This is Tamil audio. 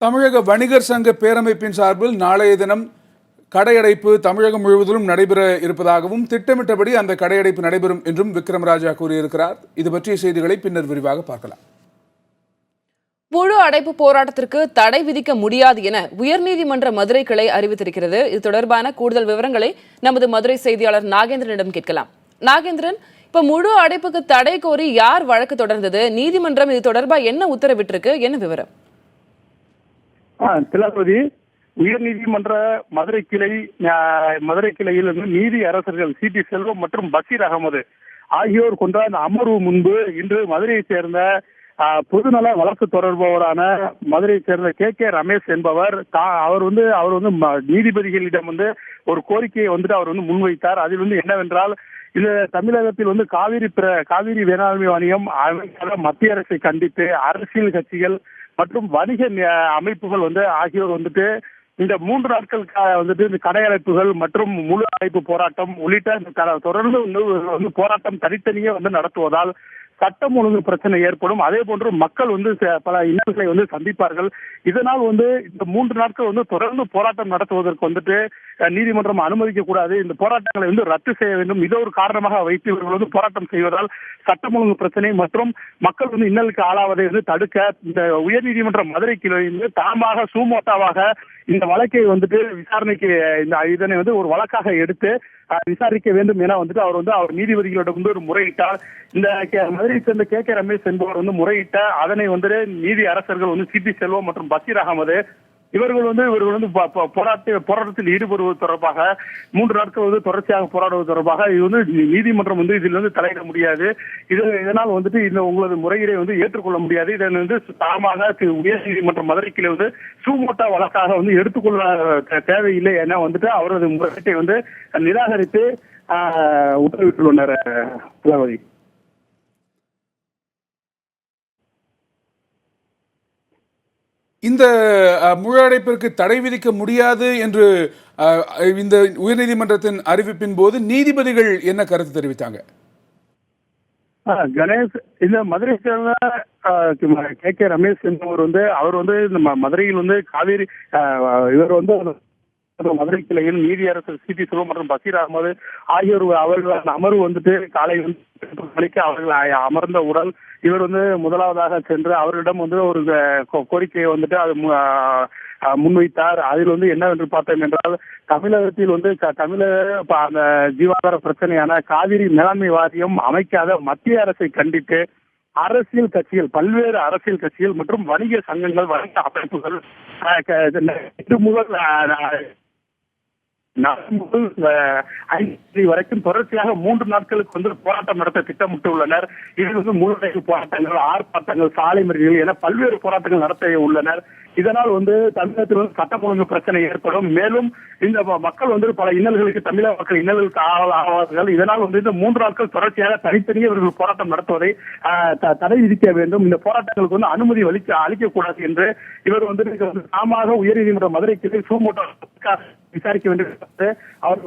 தமிழக வணிகர் சங்க பேரமைப்பின் சார்பில் நாளைய தினம் கடையடைப்பு தமிழகம் முழுவதிலும் நடைபெற இருப்பதாகவும் திட்டமிட்டபடி அந்த கடையடைப்பு நடைபெறும் என்றும் விக்ரமராஜா கூறியிருக்கிறார். இது பற்றிய செய்திகளை பின்னர் விரிவாக பார்க்கலாம். முழு அடைப்பு போராட்டத்திற்கு தடை விதிக்க முடியாது என உயர்நீதிமன்ற மதுரை கிளை அறிவித்திருக்கிறது. இது தொடர்பான கூடுதல் விவரங்களை நமது மதுரை செய்தியாளர் நாகேந்திரனிடம் கேட்கலாம். நாகேந்திரன், இப்ப முழு அடைப்புக்கு தடை கோரி யார் வழக்கு தொடர்ந்தது? நீதிமன்றம் இது தொடர்பாக என்ன உத்தரவிட்டிருக்கு? என்ன விவரம்? திலகவதி, உயர்நீதிமன்ற மதுரை கிளையில் நீதி அரசர்கள் சி டி செல்வம் மற்றும் பஷீர் அகமது ஆகியோர் கொண்ட அந்த அமர்வு முன்பு இன்று மதுரையை சேர்ந்த பொதுநல வழக்கு தொடர்பவரான மதுரையை சேர்ந்த கே ரமேஷ் என்பவர் அவர் நீதிபதிகளிடம் ஒரு கோரிக்கையை அவர் முன்வைத்தார். அதில் என்னவென்றால், இது தமிழகத்தில் காவிரி வேளாண்மை வாரியம் அமைக்காத மத்திய அரசை கண்டித்து அரசியல் கட்சிகள் மற்றும் வணிக அமைப்புகள் ஆகியோர் இந்த 3 நாட்கள் இந்த கடையடைப்புகள் மற்றும் முழு அடைப்பு போராட்டம் உள்ளிட்ட தொடர்ந்து போராட்டம் தனித்தனியே நடத்துவதால் சட்டம் ஒழுங்கு பிரச்சனை ஏற்படும். அதே போன்று மக்கள் பல இன்னல்களை சந்திப்பார்கள். இதனால் இந்த 3 நாட்கள் தொடர்ந்து போராட்டம் நடத்துவதற்கு நீதிமன்றம் அனுமதிக்க கூடாது. இந்த போராட்டங்களை ரத்து செய்ய வேண்டும். இதை ஒரு காரணமாக வைத்து இவர்கள் போராட்டம் செய்வதால் சட்டம் ஒழுங்கு பிரச்சனை மற்றும் மக்கள் இன்னலுக்கு ஆளாவதை தடுக்க இந்த உயர்நீதிமன்ற மதுரை கிளை தாமாக சூமோட்டாவாக இந்த வழக்கை விசாரணைக்கு இதனை ஒரு வழக்காக எடுத்து விசாரிக்க வேண்டும் என அவர் நீதிபதிகளிடம் ஒரு முறையிட்டார். இந்த மதுரை சேர்ந்த கே ரமேஷ் என்பவர் முறையிட்ட அதனை நீதி அரசர்கள் சி டி செல்வம் மற்றும் பஷீர் அகமது இவர்கள் போராட்டத்தில் ஈடுபடுவது தொடர்பாக 3 நாட்கள் தொடர்ச்சியாக போராடுவது தொடர்பாக நீதிமன்றம் இதில் தலையிட முடியாது. இதனால் உங்களது முறையீடை ஏற்றுக்கொள்ள முடியாது. இதனை தாமாக உயர் நீதிமன்ற மதுரை கிளை சூமோட்டா வழக்காக எடுத்துக்கொள்ள தேவையில்லை என அவரது முறையீட்டை நிராகரித்து உத்தரவிட்டுள்ளனர். திலகவதி, இந்த முழு அடைப்பிற்கு தடை விதிக்க முடியாது என்று இந்த உயர்நீதிமன்றத்தின் அறிவிப்பின் போது நீதிபதிகள் என்ன கருத்து தெரிவித்தாங்க? கணேஷ், இந்த மதுரை சேர்ந்த கே ரமேஷ் என்பவர் அவர் இந்த மதுரையில் காவிரி இவர் மதுரை கிளையில் நீதி அரசர் சி டி செல்வம் மற்றும் பஷீர் அகமது ஆகியோர் அவர்கள் அமர்வு காலை அவர்கள் அமர்ந்த உடல் இவர் முதலாவதாக சென்று அவரிடம் ஒரு கோரிக்கையை அது முன்வைத்தார். அதில் என்னவென்று பார்த்தோம் என்றால், தமிழகத்தில் தமிழக அந்த ஜீவாதார பிரச்சனையான காவிரி மேலாண்மை வாரியம் அமைக்காத மத்திய அரசை கண்டித்து அரசியல் கட்சிகள், பல்வேறு அரசியல் கட்சிகள் மற்றும் வணிக சங்கங்கள், வணிக அமைப்புகள் வரைக்கும் தொடர்ச்சியாக 3 நாட்களுக்கு போராட்டம் நடத்த திட்டமிட்டுள்ளனர். இதில் முழு அடைப்பு போராட்டங்கள், ஆர்ப்பாட்டங்கள், சாலை மறியல்கள் என பல்வேறு போராட்டங்கள் நடத்த உள்ளனர். இதனால் தமிழகத்தில் சட்டம் ஒழுங்கு பிரச்சனை ஏற்படும். மேலும் இந்த மக்கள் பல இன்னல்களுக்கு, தமிழக மக்கள் இன்னல்களுக்கு ஆவார்கள். இதனால் இந்த 3 நாட்கள் தொடர்ச்சியாக தனித்தனியே இவர்கள் போராட்டம் நடத்துவதை தடை விதிக்க வேண்டும். இந்த போராட்டங்களுக்கு அனுமதி அளிக்க கூடாது என்று இவர் தாமாக உயர்நீதிமன்ற மதுரை கிளை சூமோட்டோ விசாரிக்க வேண்டும். அவர்